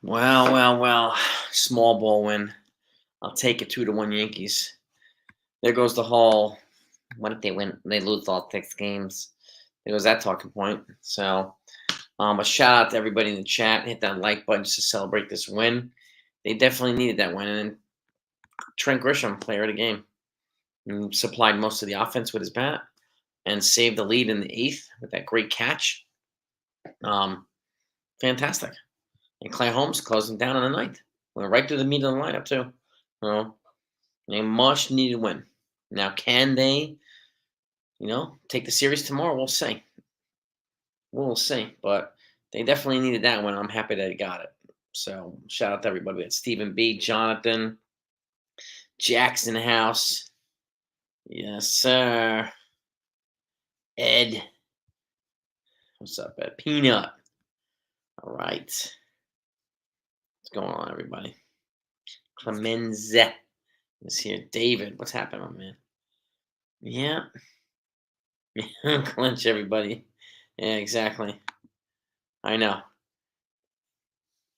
Well. Small ball win. I'll take it 2-1 Yankees. There goes the whole. What if they win? They lose all 6 games. There goes that talking point. So, a shout out to everybody in the chat. Hit that like button just to celebrate this win. They definitely needed that win. And Trent Grisham, player of the game, supplied most of the offense with his bat and saved the lead in the 8th with that great catch. Um, Fantastic. And Clay Holmes closing down in the 9th. Went right through the meat of the lineup too. Well, a much needed win. Now, can they, take the series tomorrow? We'll see. We'll see. But they definitely needed that one. I'm happy that they got it. So shout out to everybody. We had Stephen B, Jonathan, Jackson House. Yes, sir. Ed. What's up, Ed? Peanut. All right. What's going on, everybody? Clemenza is here. David, what's happening, man? Yeah. Clinch, everybody. Yeah, exactly. I know.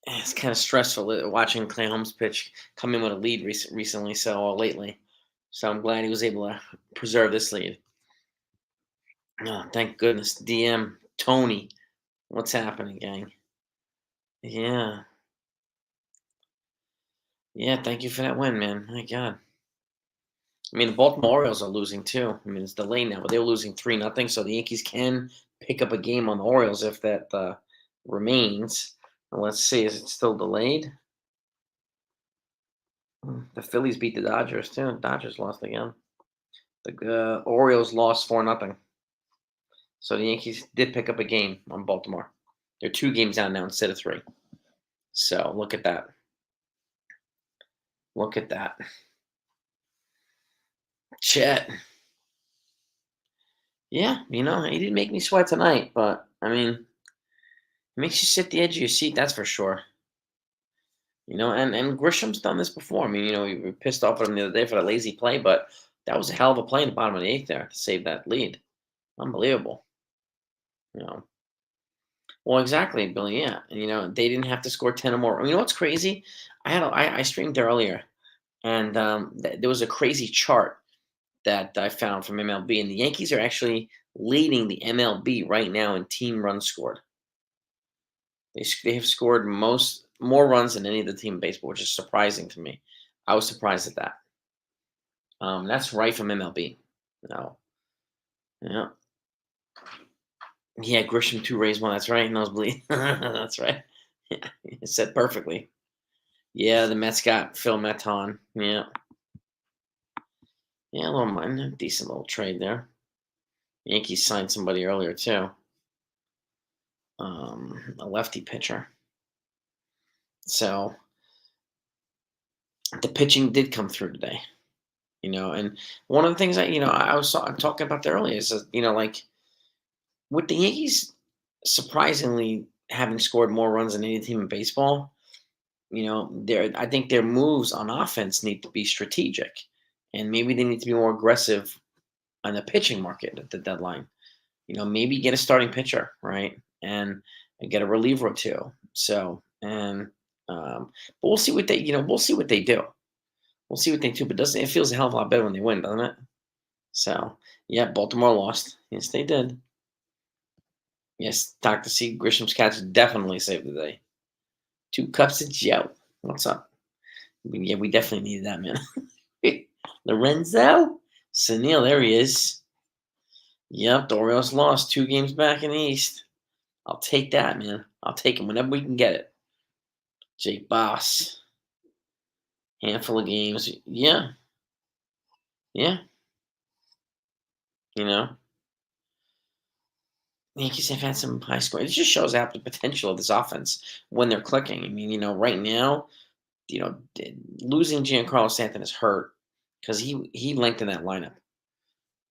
It's kind of stressful watching Clay Holmes pitch come in with a lead recently, lately. So I'm glad he was able to preserve this lead. Oh, thank goodness. DM Tony, what's happening, gang? Yeah, yeah. Thank you for that win, man. My God. I mean, the Baltimore Orioles are losing too. I mean, it's delayed now, but they're losing 3-0. So the Yankees can pick up a game on the Orioles if that remains. Let's see, is it still delayed? The Phillies beat the Dodgers too. Dodgers lost again. The Orioles lost 4-0. So the Yankees did pick up a game on Baltimore. They're 2 games down now instead of 3. So look at that. Look at that. Chet. Yeah, he didn't make me sweat tonight, but I mean, it makes you sit the edge of your seat, that's for sure. And Grisham's done this before. I mean, we were pissed off at him the other day for the lazy play, but that was a hell of a play in the bottom of the 8th there to save that lead. Unbelievable. You know. Well, exactly, Billy. Yeah, and they didn't have to score 10 or more. You know what's crazy? I streamed earlier, and there was a crazy chart that I found from MLB, and the Yankees are actually leading the MLB right now in team runs scored. They have scored more runs than any of the team in baseball, which is surprising to me. I was surprised at that. That's right from MLB. No, yeah, yeah. Grisham 2 raised 1. That's right. Nosebleed. That's right. Yeah, it said perfectly. Yeah, the Mets got Phil Maton. Yeah, yeah, a little a decent little trade there. Yankees signed somebody earlier too. A lefty pitcher. So the pitching did come through today. And one of the things that I was talking about there earlier is that, like with the Yankees surprisingly having scored more runs than any team in baseball. I think their moves on offense need to be strategic, and maybe they need to be more aggressive on the pitching market at the deadline. Maybe get a starting pitcher, right, and get a reliever or two. So, and but we'll see what we'll see what they do. We'll see what they do. But doesn't it feels a hell of a lot better when they win, doesn't it? So, yeah, Baltimore lost. Yes, they did. Yes, Dr. C. Grisham's Cats definitely saved the day. 2 cups of Joe. What's up? Yeah, we definitely needed that, man. Lorenzo? Sunil, there he is. Yep, the Orioles lost 2 games back in the East. I'll take that, man. I'll take him whenever we can get it. Jake Boss. Handful of games. Yeah. Yeah. You know, Yankees have had some high score. It just shows out the potential of this offense when they're clicking. I mean, right now, losing Giancarlo Stanton is hurt because he lengthened that lineup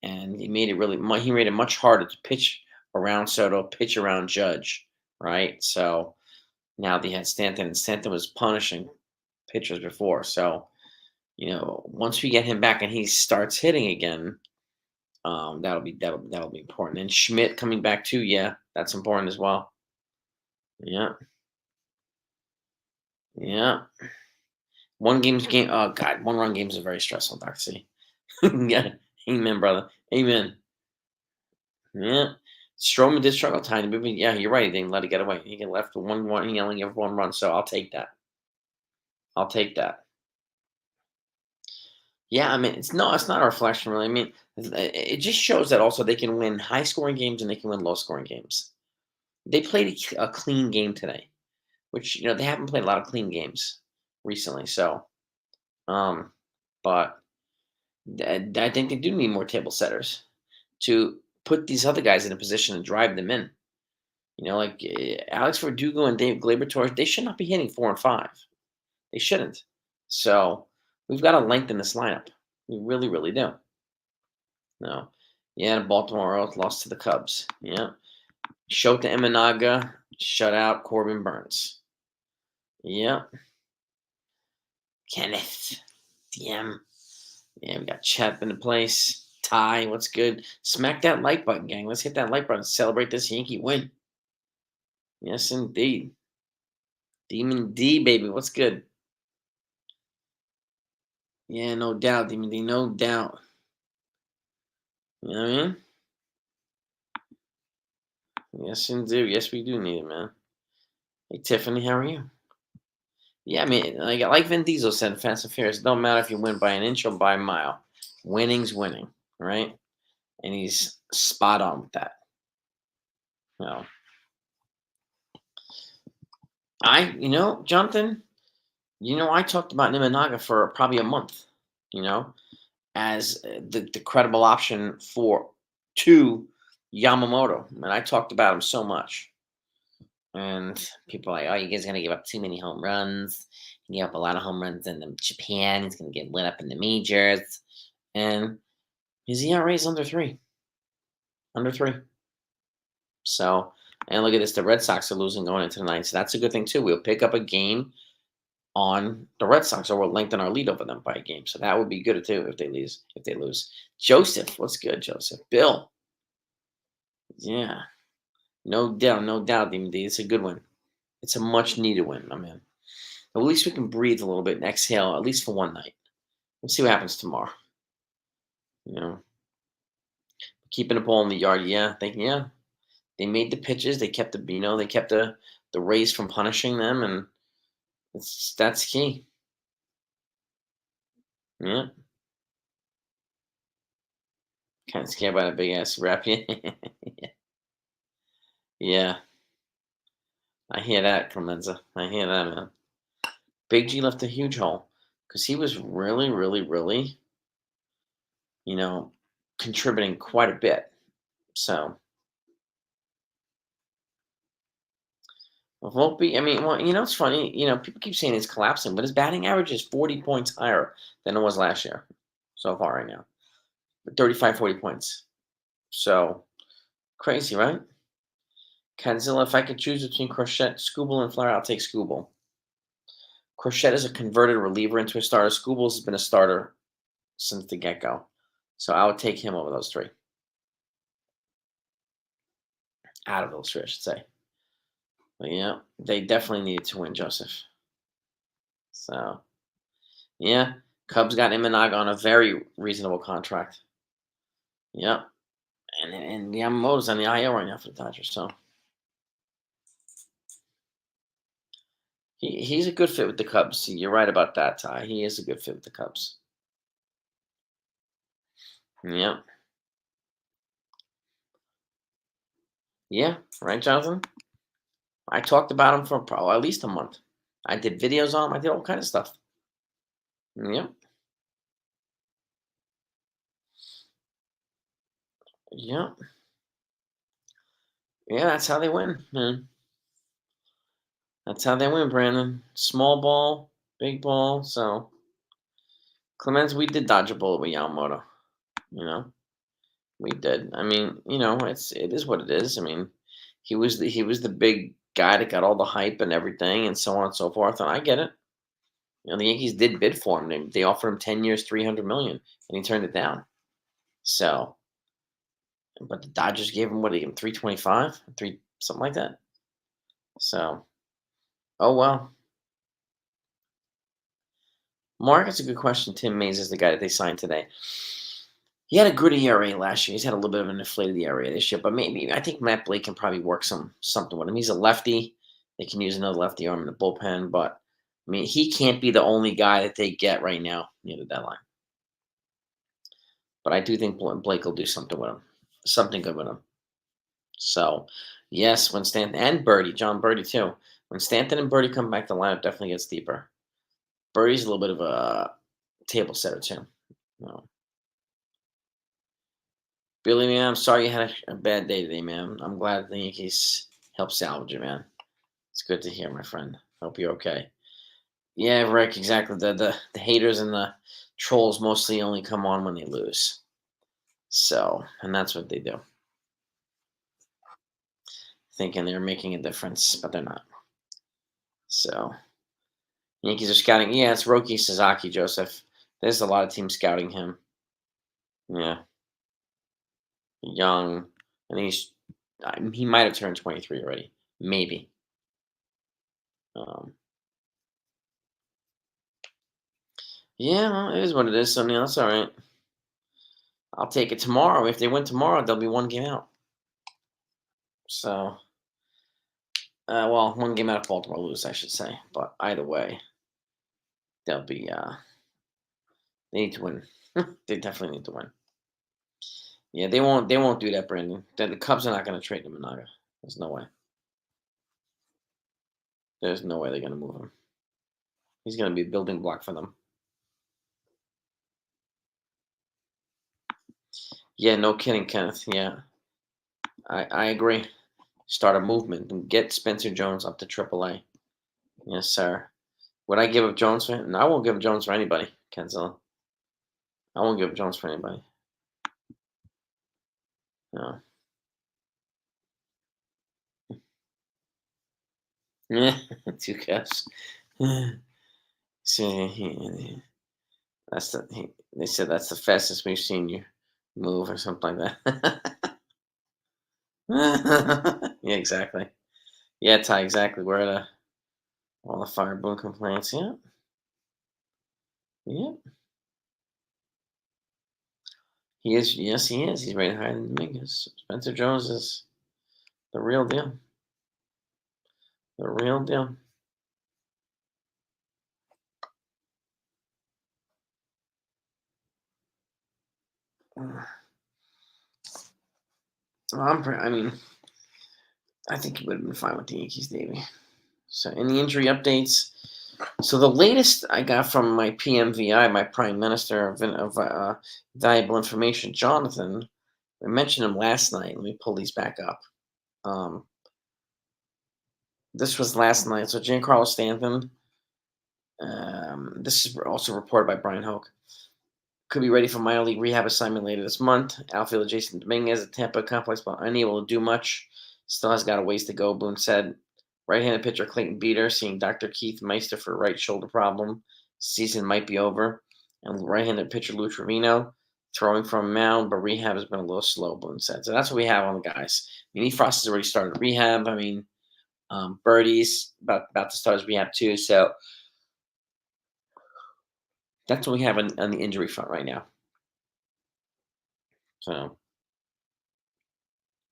and he made it he made it much harder to pitch around Soto, pitch around Judge, right? So now they had Stanton, and Stanton was punishing pitchers before. So once we get him back and he starts hitting again, that'll be important. And Schmidt coming back too, yeah, that's important as well. Yeah, Yeah. Oh God, one run games are very stressful, Doctor C. Yeah. Amen, brother. Amen. Yeah. Strowman did struggle tiny bit, but yeah, you're right. He didn't let it get away. He get left with one. He only gave one run, so I'll take that. I'll take that. Yeah, I mean, it's not a reflection, really. I mean, it just shows that also they can win high scoring games and they can win low scoring games. They played a clean game today, which they haven't played a lot of clean games recently. So, um, but I think they do need more table setters to put these other guys in a position to drive them in. Like Alex Verdugo and Dave Glaber Torres, they should not be hitting 4 and 5. They shouldn't. So we've got to lengthen this lineup. We really, really do. No. Yeah, the Baltimore Orioles lost to the Cubs. Yeah. Shota Imanaga shut out Corbin Burns. Yeah. Kenneth. DM. Yeah, we got Chet in the place. Ty, what's good? Smack that like button, gang. Let's hit that like button. Celebrate this Yankee win. Yes, indeed. Demon D, baby. What's good? Yeah, no doubt, Demon D. No doubt. You know what I mean? Yes, indeed. Yes, we do need it, man. Hey, Tiffany, how are you? Yeah, I mean, like Vin Diesel said in Fast and Furious, it don't matter if you win by an inch or by a mile. Winning's winning, right? And he's spot on with that. You know, Jonathan, I talked about Nimanaga for probably a month, you know, as the credible option to Yamamoto. And I talked about him so much. And people are like, oh, you guys are going to give up too many home runs. He gave up a lot of home runs in Japan. He's going to get lit up in the majors. And his ERA is under 3. Under 3. So, and look at this. The Red Sox are losing going into the ninth. So that's a good thing, too. We'll pick up a game on the Red Sox, or we'll lengthen our lead over them by a game. So that would be good, too, if they lose. Joseph, what's good, Joseph? Bill. Yeah. No doubt. No doubt, DMD. It's a good one. It's a much needed win, my man. At least we can breathe a little bit and exhale, at least for one night. We'll see what happens tomorrow. You know, keeping the ball in the yard. Yeah, they made the pitches. They kept they kept the Rays from punishing them, and that's key. Yeah, kind of scared by that big ass rep. Yeah, I hear that, Clemenza. I hear that, man. Big G left a huge hole because he was really, really, really, you know, contributing quite a bit. So Volpe, I mean, well, it's funny. People keep saying he's collapsing, but his batting average is 40 points higher than it was last year so far right now. 35, 40 points. So crazy, right? Godzilla, if I could choose between Crochet, Scooble, and Flower, I'll take Scooble. Crochet is a converted reliever into a starter. Scoobles has been a starter since the get go. So I would take him over those three. Out of those three, I should say. But yeah, they definitely needed to win, Joseph. So yeah, Cubs got Imanaga on a very reasonable contract. Yep. And Yamamoto's on the IL right now for the Dodgers. So he's a good fit with the Cubs. You're right about that, Ty. He is a good fit with the Cubs. Yep. Yeah. Right, Jonathan? I talked about him for probably at least a month. I did videos on him. I did all kind of stuff. Yep. Yep. Yeah, that's how they win, man. That's how they win, Brandon. Small ball, big ball. So Clemens, we did dodge a bullet with Yamamoto. You know, we did. I mean, it is what it is. I mean, he was the big guy that got all the hype and everything, and so on and so forth. And I get it. The Yankees did bid for him. They offered him 10 years, 300 million, and he turned it down. So, but the Dodgers gave him what? They gave him 325, 3 something like that. So, oh well. Mark, that's a good question. Tim Mays is the guy that they signed today. He had a good ERA last year. He's had a little bit of an inflated ERA this year, but maybe I think Matt Blake can probably work something with him. He's a lefty. They can use another lefty arm in the bullpen, but I mean, he can't be the only guy that they get right now near the deadline. But I do think Blake will do something with him, something good with him. So, yes, when Stanton and Birdie, John Birdie too. When Stanton and Birdie come back, the lineup definitely gets deeper. Birdie's a little bit of a table setter too. No. Billy, man, I'm sorry you had a bad day today, man. I'm glad the Yankees helped salvage it, man. It's good to hear, my friend. Hope you're okay. Yeah, Rick, exactly. The haters and the trolls mostly only come on when they lose. So, and that's what they do. Thinking they're making a difference, but they're not. So, Yankees are scouting. Yeah, it's Roki Sasaki, Joseph. There's a lot of teams scouting him. Yeah, young, and he might have turned 23 already, maybe. Um, yeah, well, it is what it is. So, that's all right. I'll take it tomorrow. If they win tomorrow, they'll be one game out. So, well, one game out if Baltimore lose, I should say. But either way, they'll be. They need to win. They definitely need to win. Yeah, they won't. They won't do that, Brandon. The Cubs are not going to trade him, Naga. There's no way. There's no way they're going to move him. He's going to be a building block for them. Yeah, no kidding, Kenneth. Yeah, I agree. Start a movement and get Spencer Jones up to AAA. Yes, sir. Would I give up Jones for him? No, I won't give up Jones for anybody, Kenzilla. I won't give up Jones for anybody. No. Yeah, two caps. See, they said that's the fastest we've seen you move or something like that. Yeah, exactly. Yeah, Ty, exactly. We're at all the fire boom complaints. Yeah, yeah. He is. Yes, he is. He's rated higher than Dominguez. Spencer Jones is the real deal. The real deal. I mean, I think he would have been fine with the Yankees, Davey. So, in the injury updates, so the latest I got from my PMVI, my Prime Minister of Valuable Information, Jonathan. I mentioned him last night. Let me pull these back up. Um, this was last night. So Giancarlo Stanton. This is also reported by Brian Hoke. Could be ready for minor league rehab assignment later this month. Outfielder Jason Dominguez at Tampa Complex, but unable to do much. Still has got a ways to go, Boone said. Right-handed pitcher Clayton Beater seeing Dr. Keith Meister for right shoulder problem. Season might be over. And right-handed pitcher Lou Trevino throwing from a mound, but rehab has been a little slow, Boone said. So that's what we have on the guys. I mean, Frost has already started rehab. I mean, Birdie's about to start his rehab too. So that's what we have on the injury front right now. So,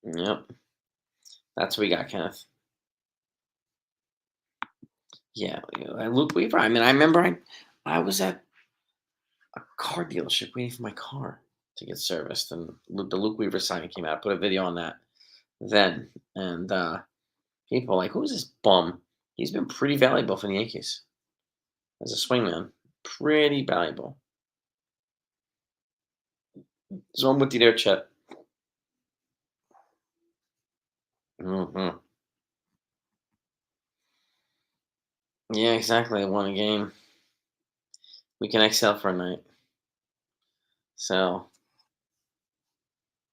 yep. That's what we got, Kenneth. Yeah, Luke Weaver. I mean, I remember I was at a car dealership waiting for my car to get serviced, and the Luke Weaver signing came out. I put a video on that then, and people were like, "Who's this bum?" He's been pretty valuable for the Yankees as a swingman. Pretty valuable. So I'm with you there, Chet. Hmm. Yeah, exactly. I won a game. We can exhale for a night. So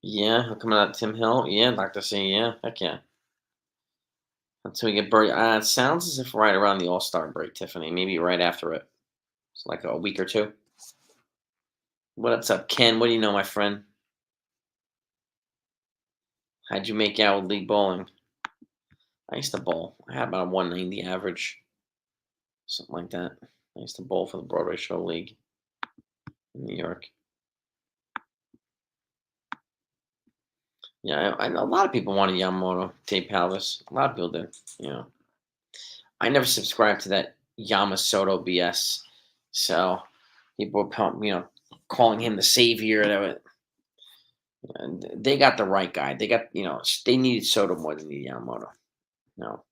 yeah, coming out Tim Hill. Yeah, Doctor C. Yeah, heck yeah. Until we get buried. It sounds as if right around the All Star break, Tiffany. Maybe right after it. It's like a week or two. What's up, Ken? What do you know, my friend? How'd you make out with league bowling? I used to bowl. I had about a 190 average, something like that. I used to bowl for the Broadway Show League in New York. Yeah, I know a lot of people wanted Yamamoto, Dave Palvis. A lot of people did. You know, I never subscribed to that Yamasoto BS. So people were, calling him the savior. And they got the right guy. They got, they needed Soto more than they needed Yamamoto. No.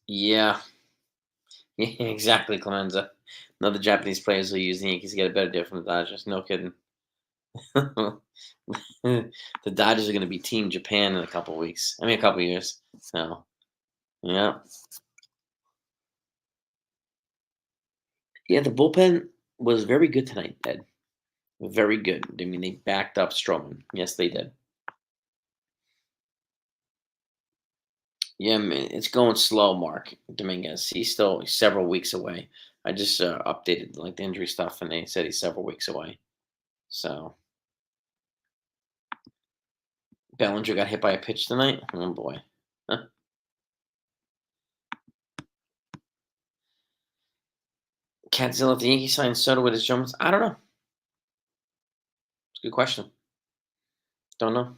Yeah. Yeah, exactly, Clemenza. Another Japanese players will use the Yankees to get a better deal from the Dodgers. No kidding. The Dodgers are going to be Team Japan in a couple weeks. I mean, a couple years. So, yeah. Yeah, the bullpen was very good tonight, Ed. Very good. I mean, they backed up Stroman. Yes, they did. Yeah, man, it's going slow, Mark Dominguez. He's still several weeks away. I just updated like the injury stuff, and they said he's several weeks away. So Bellinger got hit by a pitch tonight. Oh boy. Huh. Catzilla, if the Yankees signed Soto with his Jones, I don't know. It's a good question. Don't know.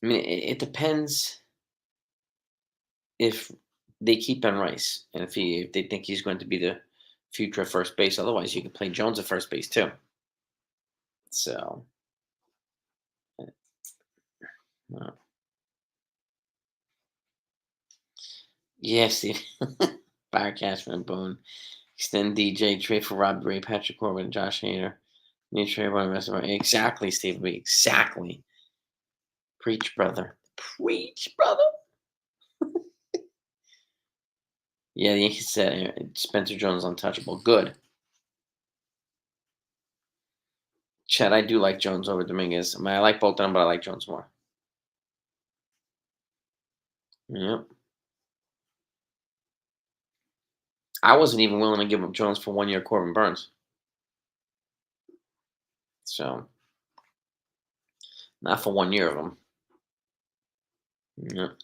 I mean, it depends if they keep Ben Rice and if they think he's going to be the future at first base. Otherwise, you can play Jones at first base too. So, uh, yes, the Fire Cashman Boone. Extend DJ, trade for Rob Ray, Patrick Corbin, Josh Hader. New trade one rest of our exactly, Steve B. Exactly. Preach, brother. Preach, brother. Yeah, the Yankees said Spencer Jones untouchable. Good. Chad, I do like Jones over Dominguez. I mean, I like both of them, but I like Jones more. Yep. I wasn't even willing to give up Jones for 1 year Corbin Burns. So, not for 1 year of them. Yep.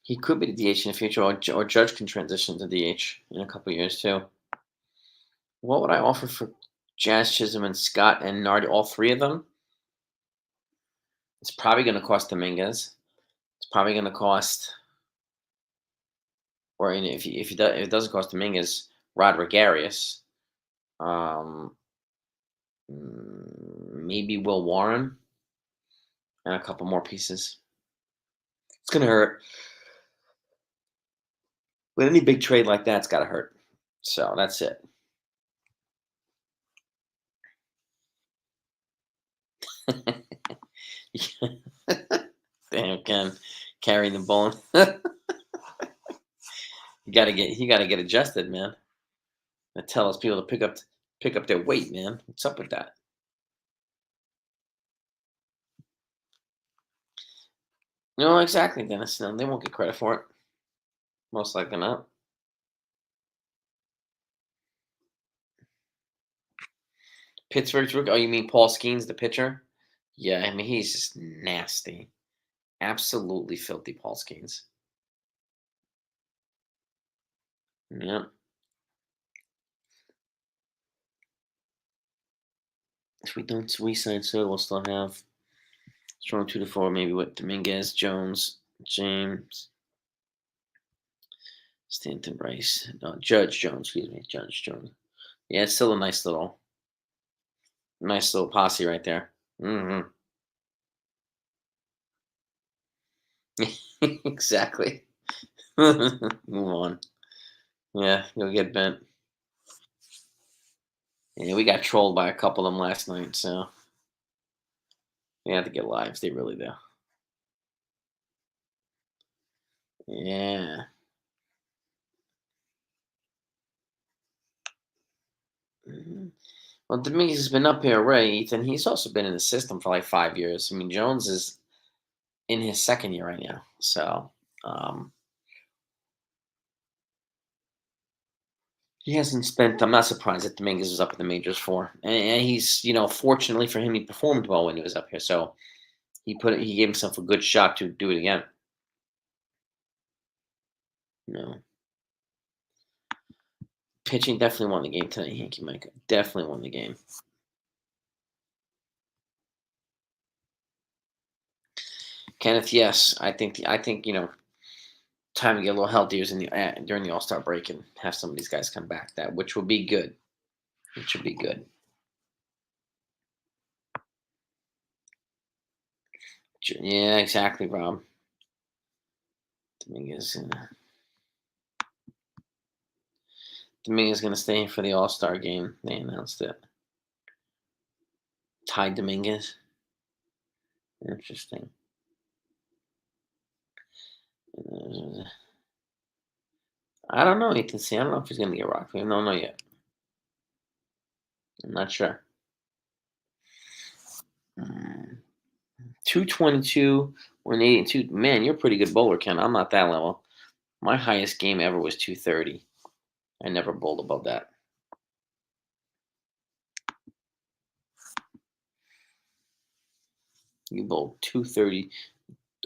He could be the DH in the future, or Judge can transition to DH in a couple years, too. What would I offer for Jazz Chisholm and Scott and Nardi? All three of them? It's probably going to cost Dominguez. It's probably going to cost, or if it doesn't cost Dominguez, Rod Regarius. Um, maybe Will Warren and a couple more pieces. It's going to hurt. With any big trade like that, it's got to hurt. So that's it. Damn, Ken, carrying the ball. You gotta get adjusted, man. I tell us people to pick up their weight, man. What's up with that? No, exactly, Dennis. No, they won't get credit for it. Most likely not. Pittsburgh's rookie. Oh, you mean Paul Skeens, the pitcher? Yeah, I mean he's just nasty, absolutely filthy. Paul Skeens. Yeah. If we don't re-sign Soto, we'll still have strong 2 to 4, maybe with Dominguez, Jones, James, Stanton, Rice, no, Judge Jones. Excuse me, Judge Jones. Yeah, it's still a nice little posse right there. Hmm. Exactly. Move on. Yeah, you'll get bent. Yeah, we got trolled by a couple of them last night, so they have to get lives. They really do. Yeah. Mhm. Well, Dominguez has been up here already, Ethan. He's also been in the system for like 5 years. I mean, Jones is in his second year right now, so um, he hasn't spent. I'm not surprised that Dominguez was up in the majors for, and he's fortunately for him, he performed well when he was up here. So He gave himself a good shot to do it again. No. Pitching definitely won the game tonight, Yankee Mike. Definitely won the game. Kenneth, yes, I think time to get a little healthier is in the during the All Star break and have some of these guys come back. That which would be good. It should be good. Yeah, exactly, Rob. Dominguez. Dominguez going to stay for the All Star game. They announced it. Ty Dominguez. Interesting. I don't know, Ethan C. I don't know if he's going to get rocked. We don't know yet. I'm not sure. 222 or an 82. Man, you're a pretty good bowler, Ken. I'm not that level. My highest game ever was 230. I never bowled above that. You bowled 230,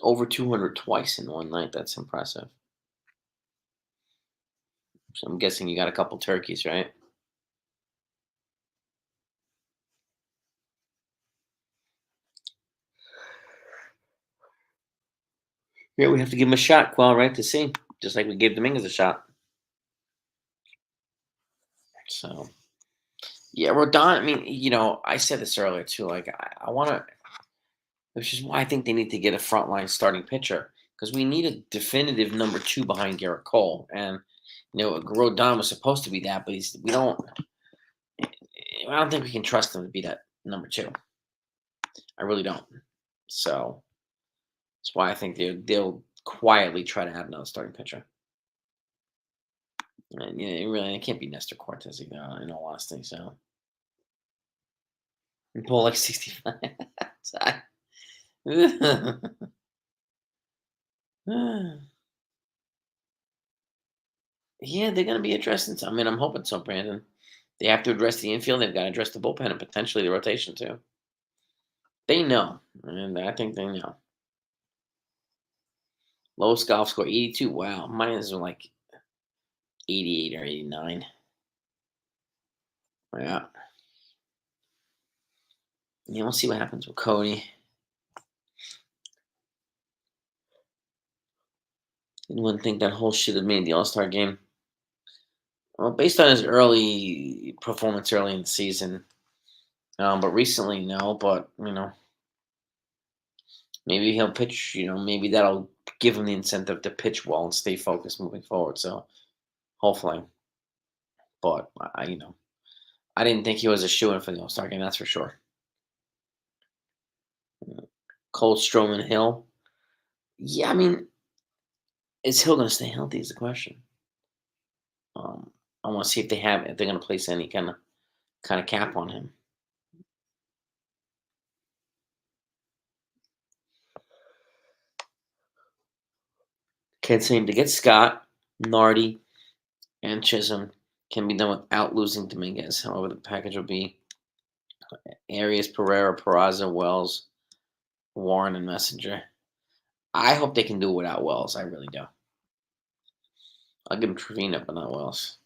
over 200 twice in one night. That's impressive. So I'm guessing you got a couple turkeys, right? Yeah, we have to give him a shot, Quell, right? To see. Just like we gave Dominguez a shot. So, yeah, Rodon, I mean, I said this earlier too. Like, I want to, which is why I think they need to get a frontline starting pitcher because we need a definitive number two behind Garrett Cole. And, Rodon was supposed to be that, but we don't, I don't think we can trust him to be that number two. I really don't. So, that's why I think they'll quietly try to have another starting pitcher. And it can't be Nestor Cortez either, in all honesty. So, and pull like 65. Yeah, they're going to be addressing. I mean, I'm hoping so, Brandon. They have to address the infield. They've got to address the bullpen and potentially the rotation too. They know, and I think they know. Lowest golf score 82. Wow, mine is like 88 or 89. Yeah, yeah. We'll see what happens with Cody. You wouldn't think that whole shit had made the All Star game. Well, based on his early performance early in the season, but recently no. But maybe he'll pitch. Maybe that'll give him the incentive to pitch well and stay focused moving forward. So hopefully, but I didn't think he was a shoe in for the All Star game. That's for sure. Cold Stroman Hill. Yeah, I mean, is Hill going to stay healthy? Is the question. I want to see if they're going to place any kind of cap on him. Can't seem to get Scott, Nardi, and Chisholm can be done without losing Dominguez. However, the package will be Arias, Pereira, Peraza, Wells, Warren, and Messenger. I hope they can do it without Wells. I really do. I'll give him Trevino, but not Wells.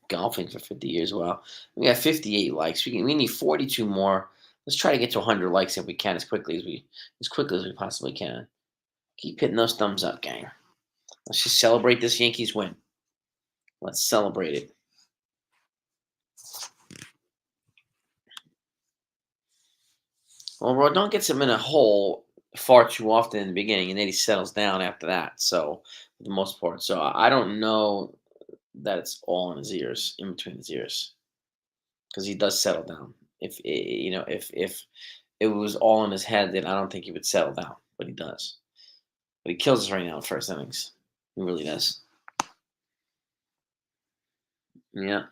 Golfing for 50 years. Well, we got 58 likes. We need 42 more. Let's try to get to 100 likes if we can as quickly as we possibly can. Keep hitting those thumbs up, gang. Let's just celebrate this Yankees win. Let's celebrate it. Well, Rodon gets him in a hole far too often in the beginning, and then he settles down after that. So, for the most part, so I don't know that it's all in his ears, in between his ears, because he does settle down. If it was all in his head, then I don't think he would settle down, but he does. But he kills us right now in first innings. He really does. Yeah.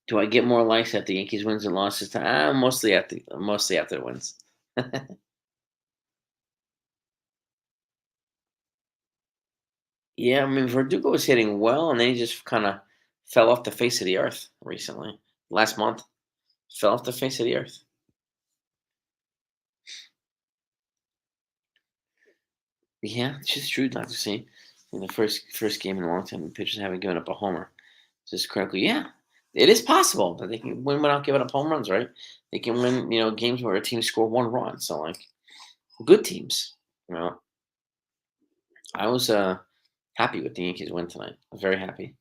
Do I get more likes after Yankees wins and losses? Mostly after it wins. Yeah, I mean Verdugo was hitting well, and then he just kind of Fell off the face of the earth recently. Last month, fell off the face of the earth. Yeah, it's just true, Doctor C. In the first game in a long time, the pitchers haven't given up a homer. Just correctly, yeah, it is possible that they can win without giving up home runs, right? They can win, games where a team score 1 run. So like good teams, you know. I was happy with the Yankees win tonight. I was very happy.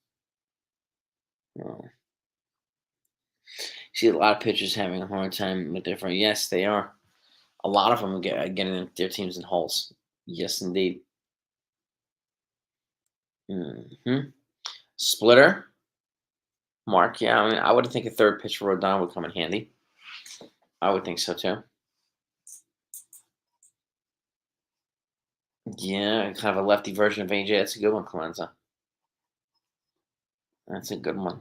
See a lot of pitchers having a hard time with their front. Yes, they are. A lot of them getting their teams in holes. Yes, indeed. Splitter, Mark. Yeah, I mean, I would think a third pitch for Rodon would come in handy. I would think so too. Yeah, kind of a lefty version of AJ. That's a good one, Clemenza. That's a good one.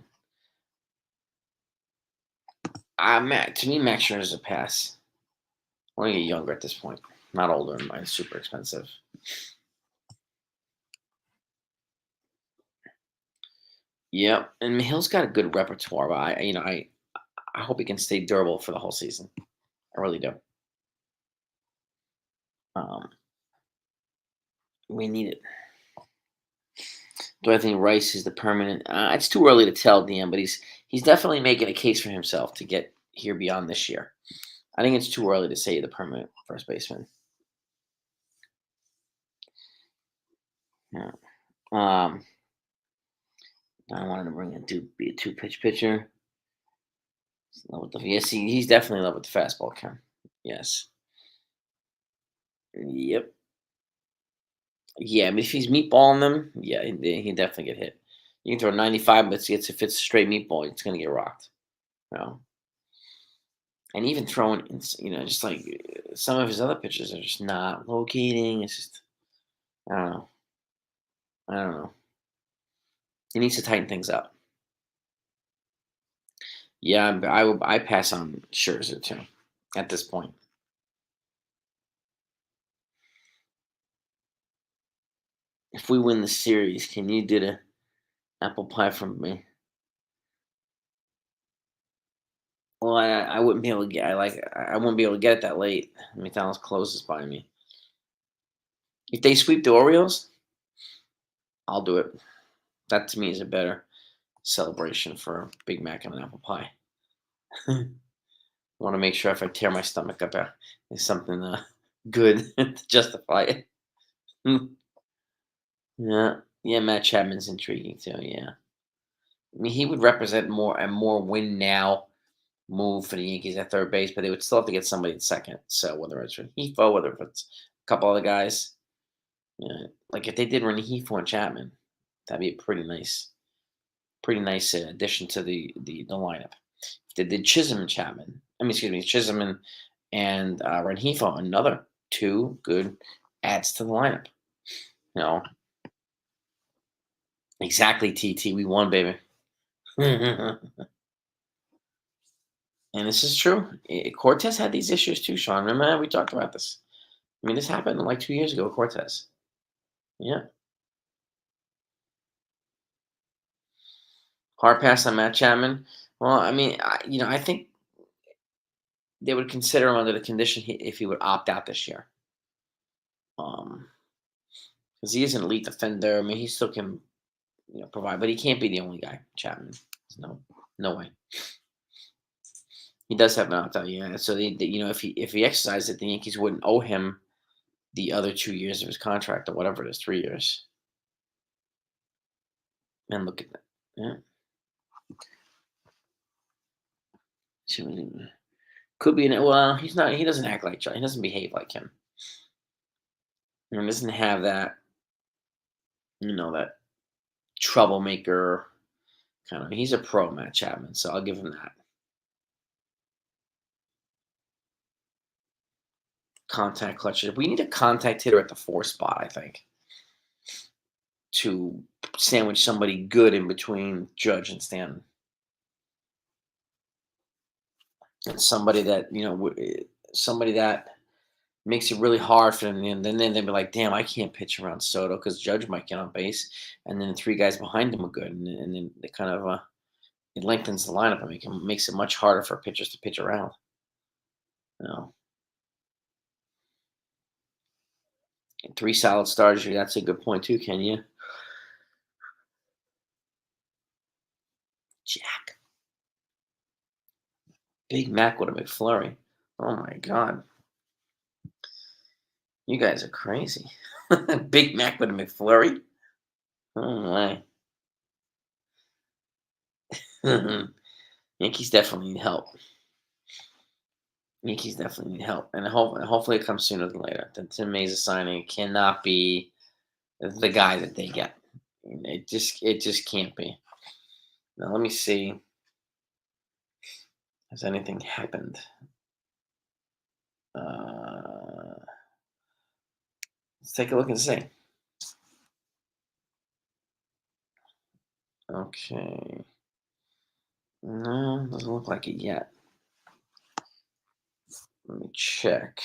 To me, Max Scherzer is a pass. I want to get younger at this point, not older. And mine's super expensive. Yep, and Hill's got a good repertoire, but I hope he can stay durable for the whole season. I really do. Um, we need it. Do I think Rice is the permanent? It's too early to tell, DM, but he's definitely making a case for himself to get here beyond this year. I think it's too early to say the permanent first baseman. Yeah. I wanted to bring in be a two-pitch pitcher. Yes, he's definitely in love with the fastball, Ken. Yes. Yep. Yeah, I mean, if he's meatballing them, yeah, he definitely get hit. You can throw 95, but if it's a straight meatball, it's gonna get rocked. You know? And even throwing, just like some of his other pitches are just not locating. It's just, I don't know. I don't know. He needs to tighten things up. Yeah, I pass on Scherzer too at this point. If we win the series, can you do the apple pie from me? Well, I wouldn't be able to get. I wouldn't be able to get it that late. McDonald's closes by me. If they sweep the Orioles, I'll do it. That to me is a better celebration for Big Mac and an apple pie. I want to make sure if I tear my stomach up, there's something good to justify it. Yeah, yeah. Matt Chapman's intriguing too. Yeah, I mean he would represent more win now move for the Yankees at third base, but they would still have to get somebody at second. So whether it's Renifo, whether it's a couple other guys, like if they did Renifo and Chapman, that'd be a pretty nice addition to the lineup. If they did Chisholm and Chapman, excuse me, Chisholm and Renifo, another two good adds to the lineup. You know, exactly. TT, we won, baby. And this is true. Cortez had these issues too, Sean. Remember we talked about this. I mean, this happened like 2 years ago with Cortez. Yeah. Hard pass on Matt Chapman. Well, I mean, I think they would consider him under the condition if he would opt out this year. Um, because he is an elite defender. I mean, he still can, provide, but he can't be the only guy. Chapman, no way. He does have an opt out, yeah. So if he exercised it, the Yankees wouldn't owe him the other 2 years of his contract or whatever it is, 3 years. And look at that. Yeah. Could be well. He's not. He doesn't act like John. He doesn't behave like him. He doesn't have that. That troublemaker kind of. He's a pro, Matt Chapman. So I'll give him that. Contact clutch. We need a contact hitter at the 4 spot. I think to sandwich somebody good in between Judge and Stanton. And somebody that somebody that Makes it really hard for them, and then they'll be like, "Damn, I can't pitch around Soto because Judge might get on base, and then the 3 guys behind him are good," and then it kind of, it lengthens the lineup and makes it much harder for pitchers to pitch around, you know? 3 solid starters, yeah, that's a good point too, Ken, yeah. Jack. Big Mac with a McFlurry. Oh my god. You guys are crazy. Big Mac with a McFlurry? Oh my. Yankees definitely need help. Yankees definitely need help, and hopefully it comes sooner than later. The Tim Mayza signing cannot be the guy that they get. It just can't be. Now let me see. Has anything happened? Uh, let's take a look and see. Okay. No, doesn't look like it yet. Let me check.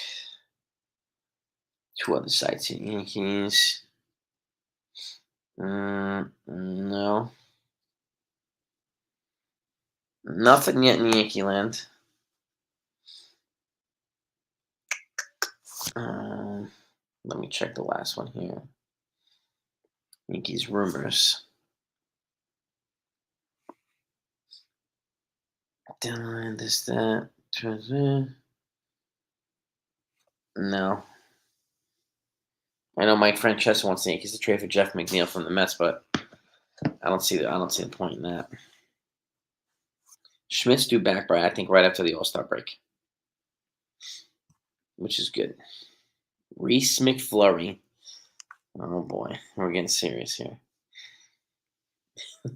2 other sites here. Yankees. No. Nothing yet in Yankee land. Let me check the last one here. Yankees rumors. Done this, that. No. I know Mike Francesa wants the Yankees to trade for Jeff McNeil from the Mets, but I don't see the point in that. Schmidt's due back, I think, right after the All-Star break, which is good. Reese McFlurry. Oh boy, we're getting serious here.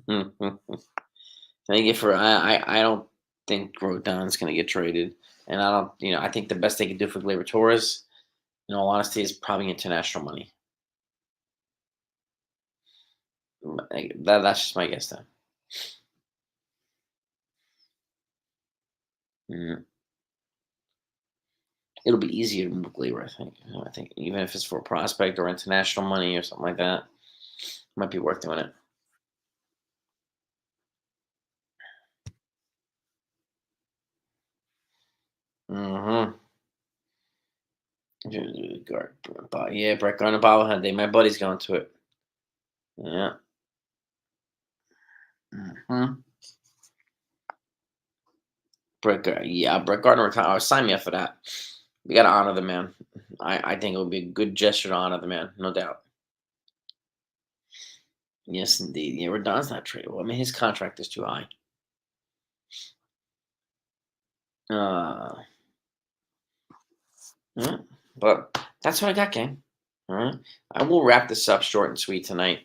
I think I don't think Rodon's going to get traded, and I think the best they can do for Gleyber Torres, in all honesty, is probably international money. That's just my guess, though. Mm. It'll be easier to move Gleyber, I think. I think even if it's for a prospect or international money or something like that, might be worth doing it. Mm-hmm. Yeah, Brett Gardner bobblehead day. My buddy's going to it. Yeah. Mm-hmm. Brett Gardner retire. Sign me up for that. We got to honor the man. I think it would be a good gesture to honor the man, no doubt. Yes, indeed. Yeah, Rodon's not tradable. I mean, his contract is too high. Uh, yeah, but that's what I got, gang. All right. I will wrap this up short and sweet tonight.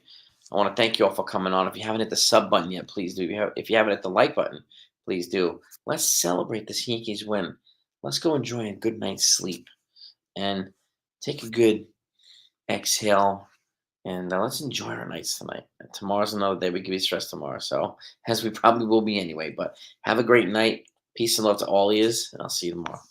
I want to thank you all for coming on. If you haven't hit the sub button yet, please do. If you haven't hit the like button, please do. Let's celebrate this Yankees win. Let's go enjoy a good night's sleep and take a good exhale. And let's enjoy our nights tonight. Tomorrow's another day. We could be stressed tomorrow, so as we probably will be anyway. But have a great night. Peace and love to all ears, and I'll see you tomorrow.